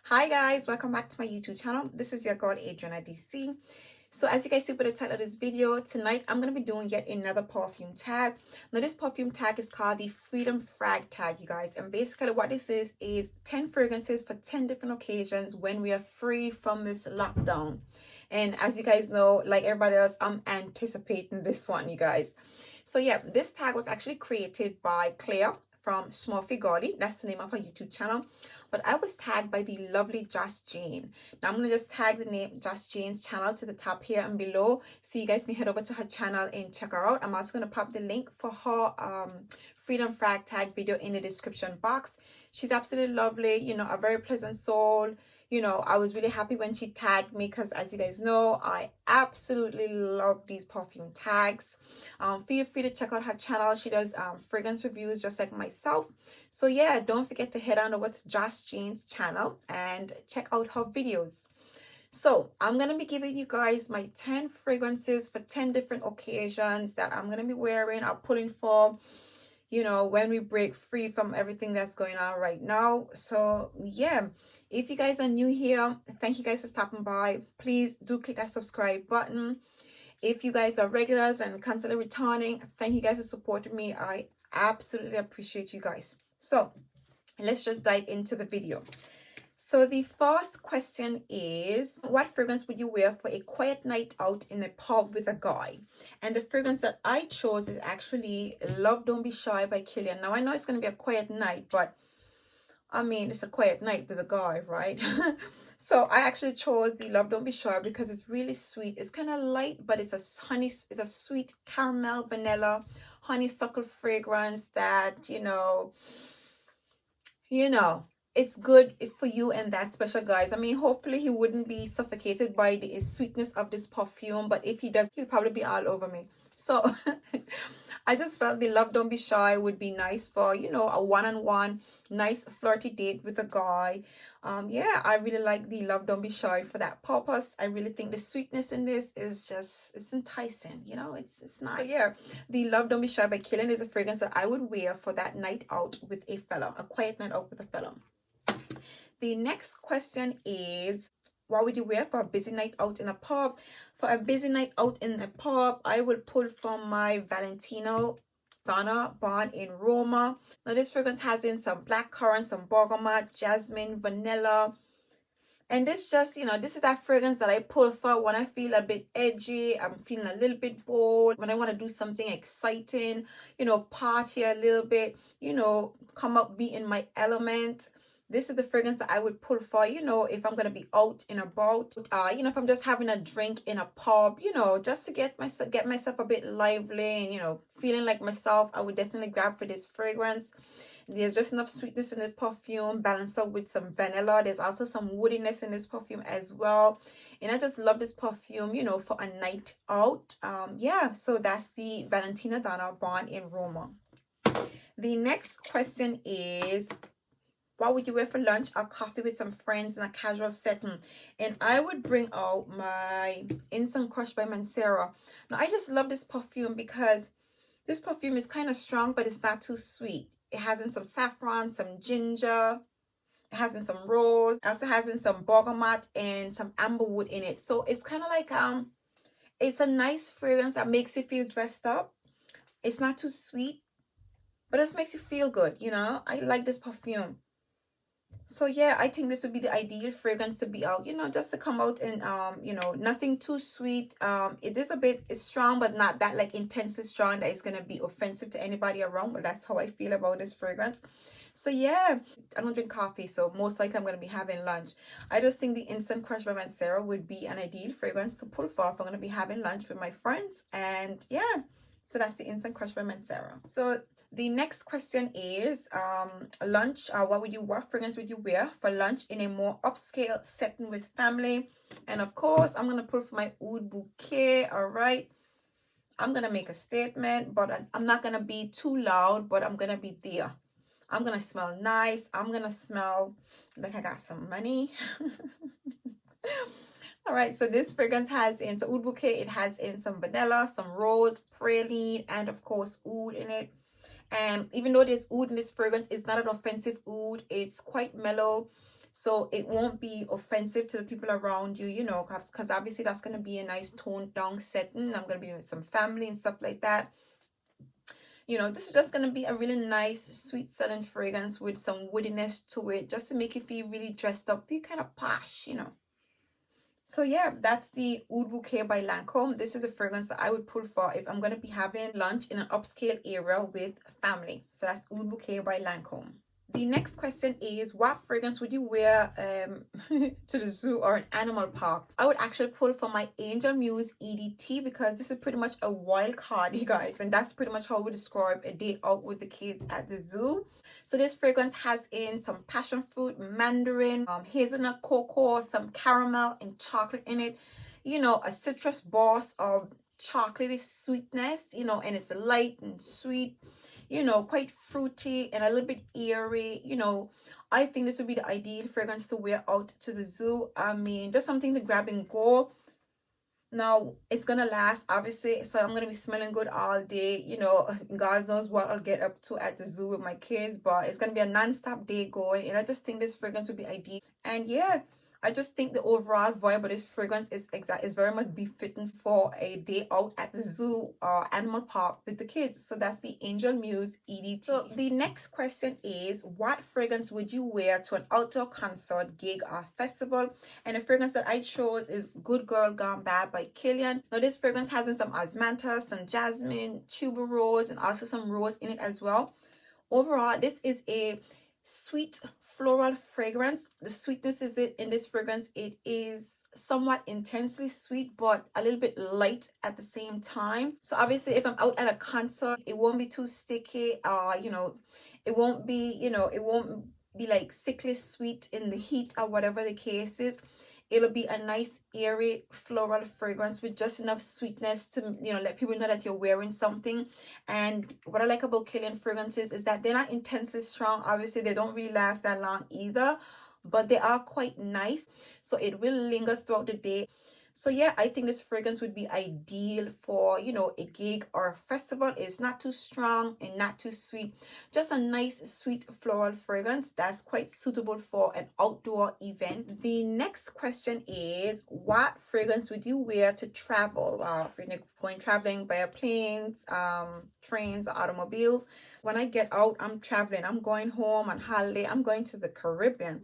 Hi guys, welcome back to my YouTube channel. This is your girl AdriennaDC. So as you guys see by the title of this video, tonight I'm going to be doing yet another perfume tag. Now this perfume tag is called the Freedom Frag tag, you guys. And basically what this is 10 fragrances for 10 different occasions when we are free from this lockdown. And as you guys know, like everybody else, I'm anticipating this one, you guys. So yeah, this tag was actually created by Claire from Smurfygurly. That's the name of her YouTube channel. But I was tagged by the lovely Just Jane. Now I'm going to just tag the name Just Jane's channel to the top here and below, so you guys can head over to her channel and check her out. I'm also going to pop the link for her Freedom Frag tag video in the description box. She's absolutely lovely, you know, a very pleasant soul. You know, I was really happy when she tagged me because, as you guys know, I absolutely love these perfume tags. Feel free to check out her channel. She does fragrance reviews just like myself. So yeah, don't forget to head on over to Just Jane's channel and check out her videos. So I'm going to be giving you guys my 10 fragrances for 10 different occasions that I'm going to be wearing or pulling for, you know, when we break free from everything that's going on right now. So yeah, if you guys are new here, thank you guys for stopping by. Please do click that subscribe button. If you guys are regulars and constantly returning, thank you guys for supporting me. I absolutely appreciate you guys. So let's just dive into the video. So the first question is, what fragrance would you wear for a quiet night out in a pub with a guy? And the fragrance that I chose is actually Love Don't Be Shy by Killian. Now I know it's going to be a quiet night, but I mean, it's a quiet night with a guy, right? So I actually chose the Love Don't Be Shy because it's really sweet. It's kind of light, but it's a sweet caramel, vanilla, honeysuckle fragrance that, it's good for you and that special guys. I mean, hopefully he wouldn't be suffocated by the sweetness of this perfume, but if he does, he'll probably be all over me. So I just felt the Love Don't Be Shy would be nice for, a one-on-one nice flirty date with a guy. Yeah, I really like the Love Don't Be Shy for that purpose. I really think the sweetness in this is just, it's enticing, it's nice. So yeah, the Love Don't Be Shy by Killian is a fragrance that I would wear for that night out with a fella, a quiet night out with a fella. The next question is, what would you wear for a busy night out in a pub? For a busy night out in a pub, I would pull from my Valentino Donna Born in Roma. Now this fragrance has in some blackcurrant, some bergamot, jasmine, vanilla. And this just, this is that fragrance that I pull for when I feel a bit edgy, I'm feeling a little bit bold, when I want to do something exciting, party a little bit, come up, be in my element. This is the fragrance that I would pull for, if I'm going to be out and about, if I'm just having a drink in a pub, just to get myself a bit lively and, feeling like myself. I would definitely grab for this fragrance. There's just enough sweetness in this perfume, balanced out with some vanilla. There's also some woodiness in this perfume as well. And I just love this perfume, for a night out. Yeah, so that's the Valentino Donna Born in Roma. The next question is, what would you wear for lunch or coffee with some friends in a casual setting? And I would bring out my Instant Crush by Mancera. Now, I just love this perfume because this perfume is kind of strong, but it's not too sweet. It has in some saffron, some ginger. It has in some rose. It also has in some bergamot and some amberwood in it. So it's kind of like, it's a nice fragrance that makes you feel dressed up. It's not too sweet, but it just makes you feel good, I like this perfume. So yeah, I think this would be the ideal fragrance to be out, just to come out and nothing too sweet. It's strong, but not that like intensely strong that it's gonna be offensive to anybody around. But that's how I feel about this fragrance. So yeah, I don't drink coffee, so most likely I'm gonna be having lunch. I just think the Instant Crush by Mancera would be an ideal fragrance to pull for if I'm gonna be having lunch with my friends. And yeah, so that's the Instant Crush by Mancera. So the next question is, lunch. What fragrance would you wear for lunch in a more upscale setting with family? And of course, I'm gonna pull for my oud bouquet. All right, I'm gonna make a statement, but I'm not gonna be too loud, but I'm gonna be there. I'm gonna smell nice. I'm gonna smell like I got some money. All right, so this fragrance has in oud bouquet. It has in some vanilla, some rose, praline, and of course oud in it. And even though there's oud in this fragrance, it's not an offensive oud. It's quite mellow. so it won't be offensive to the people around you, you know, because obviously that's going to be a nice toned down setting. I'm going to be with some family and stuff like that. You know, this is just going to be a really nice sweet selling fragrance with some woodiness to it, just to make you feel really dressed up, feel kind of posh, you know. So yeah, that's the Oud Bouquet by Lancome. This is the fragrance that I would pull for if I'm going to be having lunch in an upscale area with family. So that's Oud Bouquet by Lancome. The next question is, what fragrance would you wear to the zoo or an animal park? I would actually pull for my Angel Muse EDT, because this is pretty much a wild card, you guys, and that's pretty much how we describe a day out with the kids at the zoo. So this fragrance has in some passion fruit, mandarin, hazelnut, cocoa, some caramel and chocolate in it. You know, a citrus boss of chocolatey sweetness, you know, and it's light and sweet, you know, quite fruity and a little bit airy. You know, I think this would be the ideal fragrance to wear out to the zoo. I mean, just something to grab and go. Now, it's gonna last, obviously, so I'm gonna be smelling good all day. You know, God knows what I'll get up to at the zoo with my kids, but it's gonna be a non-stop day going, and I just think this fragrance would be ideal. And yeah, I just think the overall vibe of this fragrance is very much befitting for a day out at the zoo or animal park with the kids. So that's the Angel Muse EDT. So the next question is, what fragrance would you wear to an outdoor concert, gig, or festival? And the fragrance that I chose is Good Girl Gone Bad by Killian. Now this fragrance has in some osmanthus, some jasmine, tuberose, and also some rose in it as well. Overall, this is a sweet floral fragrance. The sweetness is it in this fragrance, it is somewhat intensely sweet but a little bit light at the same time. So obviously if I'm out at a concert, it won't be too sticky, you know, it won't be, you know, it won't be like sickly sweet in the heat or whatever the case is. It'll be a nice airy floral fragrance with just enough sweetness to, you know, let people know that you're wearing something. And what I like about Killian fragrances is that they're not intensely strong. Obviously they don't really last that long either, but they are quite nice, so it will linger throughout the day. So yeah, I think this fragrance would be ideal for, you know, a gig or a festival. It's not too strong and not too sweet, just a nice sweet floral fragrance that's quite suitable for an outdoor event. The next question is, what fragrance would you wear to travel, if you're going traveling by planes, trains, automobiles? When I get out, I'm traveling, I'm going home on holiday, I'm going to the Caribbean.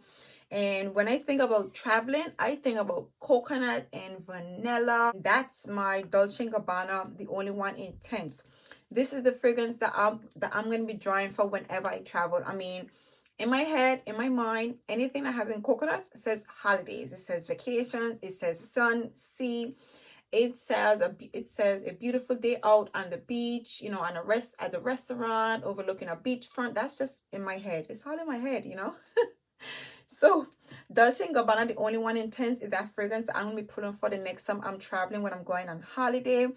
And when I think about traveling, I think about coconut and vanilla. That's my Dolce Gabbana, the only one intense. This is the fragrance that I'm going to be drawing for whenever I travel. I mean, in my head, in my mind, anything that has in coconuts says holidays. It says vacations. It says sun, sea. It says a beautiful day out on the beach, you know, on at the restaurant, overlooking a beachfront. That's just in my head. It's all in my head, you know. So Dolce & Gabbana, the only one intense, is that fragrance I'm going to be pulling for the next time I'm traveling, when I'm going on holiday.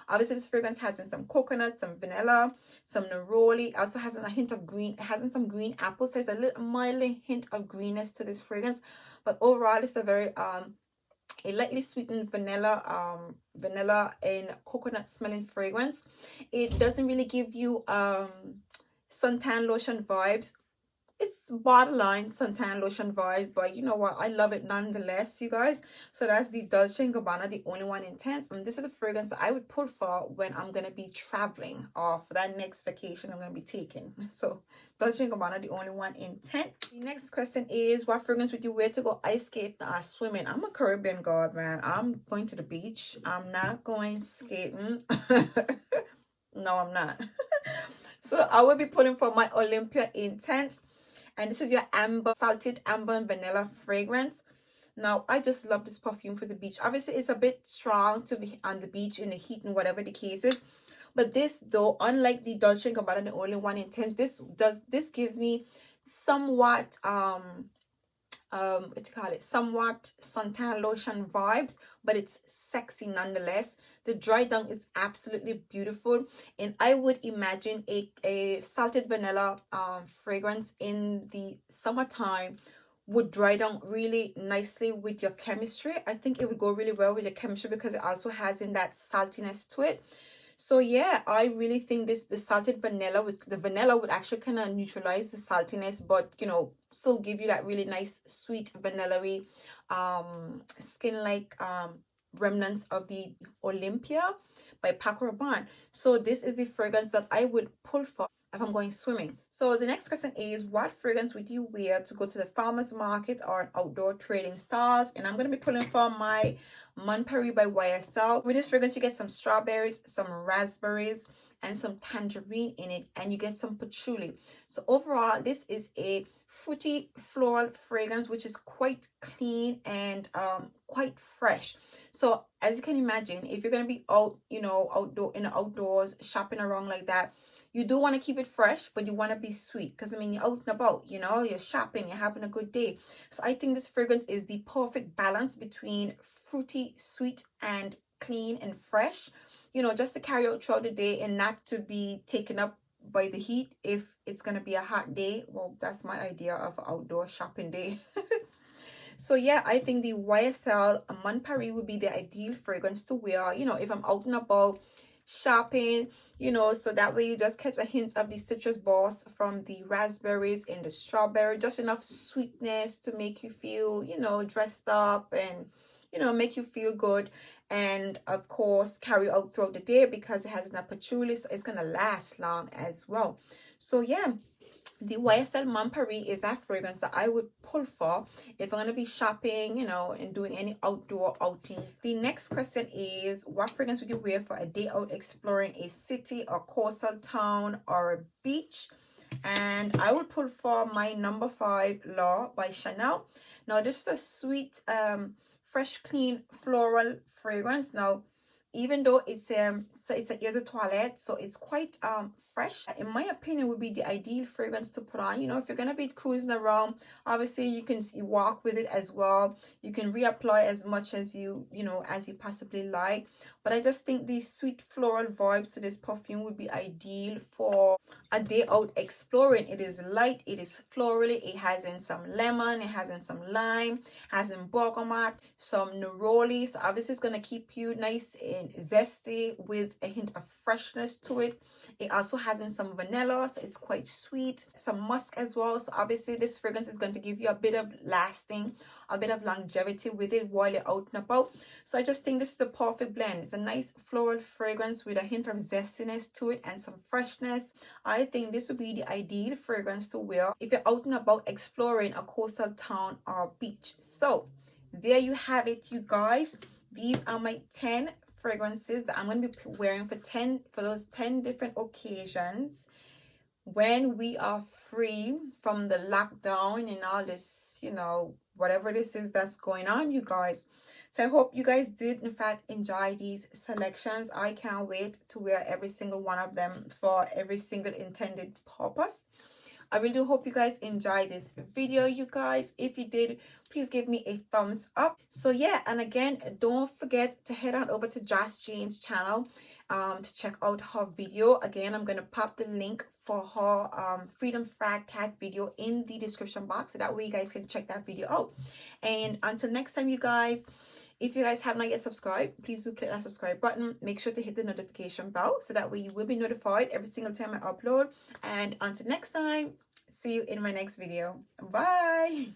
Obviously, this fragrance has in some coconut, some vanilla, some neroli. Also has a hint of green. It has in some green apple, so it's a little mildly hint of greenness to this fragrance. But overall, it's a very a lightly sweetened vanilla and coconut smelling fragrance. It doesn't really give you suntan lotion vibes. It's borderline suntan lotion vibes, but you know what, I love it nonetheless, you guys. So that's the Dolce & Gabbana, the only one intense, and this is the fragrance that I would pull for when I'm gonna be traveling, or for that next vacation I'm gonna be taking. So Dolce & Gabbana, the only one intense. The next question is, what fragrance would you wear to go ice skating or swimming? I'm a Caribbean god, man. I'm going to the beach. I'm not going skating. No, I'm not. So I will be putting for my Olympia Intense, and this is your salted amber and vanilla fragrance. Now, I just love this perfume for the beach. Obviously, it's a bit strong to be on the beach in the heat and whatever the case is. But this, though, unlike the Dolce & Gabbana, the only one intense, this gives me somewhat what you call it, somewhat suntan lotion vibes, but it's sexy nonetheless. The dry down is absolutely beautiful, and I would imagine a salted vanilla fragrance in the summertime would dry down really nicely with your chemistry. I think it would go really well with your chemistry because it also has in that saltiness to it. So yeah, I really think the salted vanilla, with the vanilla, would actually kind of neutralize the saltiness, but you know, still give you that really nice sweet vanilla-y skin like remnants of the Olympia by Paco Rabanne. So this is the fragrance that I would pull for if I'm going swimming. So the next question is, what fragrance would you wear to go to the farmer's market or an outdoor trading stores? And I'm going to be pulling for my Mon Paris by YSL. With this fragrance, you get some strawberries, some raspberries, and some tangerine in it, and you get some patchouli. So overall, this is a fruity floral fragrance, which is quite clean and quite fresh. So as you can imagine, if you're going to be out, you know, outdoor in the outdoors shopping around like that, you do want to keep it fresh, but you want to be sweet, because I mean, you're out and about, you know, you're shopping, you're having a good day. So I think this fragrance is the perfect balance between fruity, sweet, and clean and fresh, you know, just to carry out throughout the day and not to be taken up by the heat if it's going to be a hot day. Well, that's my idea of outdoor shopping day. So yeah, I think the YSL Mon Paris would be the ideal fragrance to wear, you know, if I'm out and about shopping, you know, so that way you just catch a hint of the citrus boss from the raspberries and the strawberry, just enough sweetness to make you feel, you know, dressed up and, you know, make you feel good. And of course, carry out throughout the day because it has enough patchouli, so it's gonna last long as well. So yeah, the YSL Mon Paris is that fragrance that I would pull for if I'm going to be shopping, you know, and doing any outdoor outings. The next question is, what fragrance would you wear for a day out exploring a city or coastal town or a beach? And I would pull for my number 5, Law by Chanel. Now, this is a sweet, fresh, clean floral fragrance. Now, even though it's a eau de toilette, so it's quite fresh, in my opinion, would be the ideal fragrance to put on. You know, if you're gonna be cruising around, obviously you can walk with it as well. You can reapply as much as you know, as you possibly like. But I just think these sweet floral vibes to this perfume would be ideal for a day out exploring. It is light, it is florally, it has in some lemon, it has in some lime, has in bergamot, some neroli. So obviously it's gonna keep you nice and zesty with a hint of freshness to it. It also has in some vanilla, so it's quite sweet, some musk as well. So obviously this fragrance is going to give you a bit of lasting, a bit of longevity with it while you're out and about. So I just think this is the perfect blend. It's a nice floral fragrance with a hint of zestiness to it and some freshness. I think this would be the ideal fragrance to wear if you're out and about exploring a coastal town or beach. So there you have it, you guys. These are my 10 fragrances that I'm going to be wearing for those 10 different occasions when we are free from the lockdown and all this, you know, whatever this is that's going on, you guys. So I hope you guys did in fact enjoy these selections. I can't wait to wear every single one of them for every single intended purpose. I really do hope you guys enjoyed this video, you guys. If you did, please give me a thumbs up. So yeah, and again, don't forget to head on over to Josh Jane's channel to check out her video. Again, I'm going to pop the link for her Freedom Frag tag video in the description box, so that way you guys can check that video out. And until next time, you guys, if you guys have not yet subscribed, please do click that subscribe button. Make sure to hit the notification bell so that way you will be notified every single time I upload. And until next time, see you in my next video. Bye.